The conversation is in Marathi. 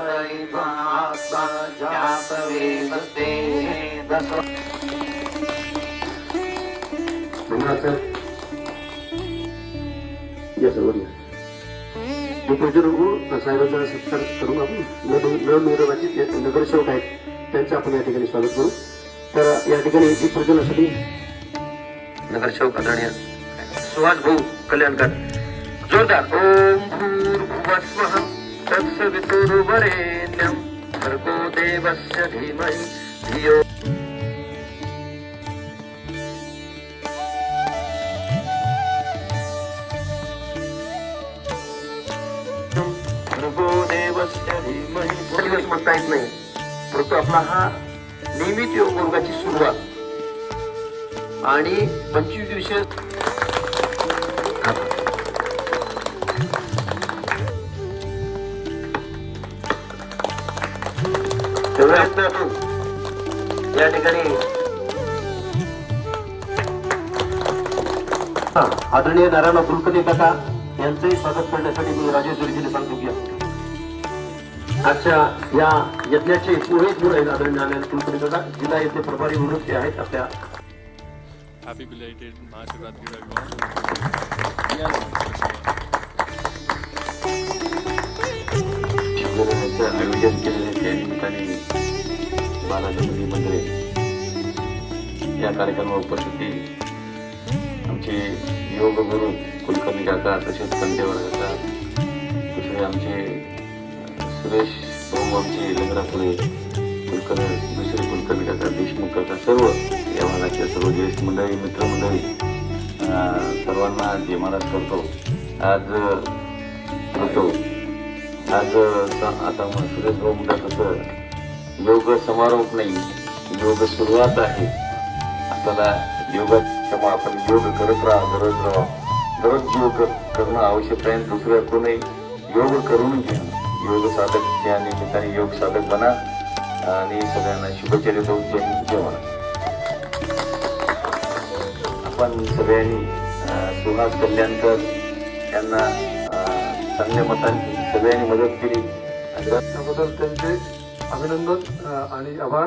साहेबांचा सत्कार करून आपण नगरसेवक आहेत त्यांचं आपण या ठिकाणी स्वागत करू. तर या ठिकाणी विसर्जनासाठी नगरसेवक आदरणीय सुहास भाऊ कल्याणकर जोरदार ओम भूर्भुवस्वः तत्सवितुर्वरेण्यं भर्गो देवस्य धीमहि धियो दिवस म्हणता येत नाही, परंतु आपला हा नियमित योग वर्गाची सुरुवात आणि 25 दिवशी या ठिकाणी आदरणीय नारायण कुलकर्णी काका यांचंही स्वागत करण्यासाठी मी राजेश जोडीजीने सांगतो की आजच्या या यज्ञाचे पुरोहित म्हणून आदरणीय नारायण कुलकर्णी काका जिल्हा येथे प्रभारी म्हणून ते आहेत. आपल्या हॅपी बिलेटेड महाशिवरात्री आयोजन केलेले त्या निमित्ताने बालाजी मंदिरे या कार्यक्रमावर उपस्थिती आमचे योग गुरु कुलकर्णी काका तसेच कंदेवर काका दुसरे आमचे सुरेश भाऊ आमचे लंगरापुरे कुलकर्णी दुसरे कुलकर्णी काका देशमुख काका सर्व या भागाच्या सर्व ज्येष्ठ मंडळी मित्रमंडळी सर्वांना जे महाराज करतो आज आता सुरेश भाऊ म्हणतात तसं योग समारोप नाही, योग सुरुवात आहे. आपल्याला योगाच्या आपण योग करत राहा, दररोज योग करणं आवश्यक आहे. दुसरं कोणी योग करून घेणं, योग साधक या निमित्ताने योग साधक बना आणि सगळ्यांना शुभेच्छा देतो. जय म्हणा. आपण सगळ्यांनी सुहास कल्याणकर यांना चांगल्या मतांनी सगळ्यांनी मदत केली. त्याबद्दल त्यांचे अभिनंदन आणि आभार.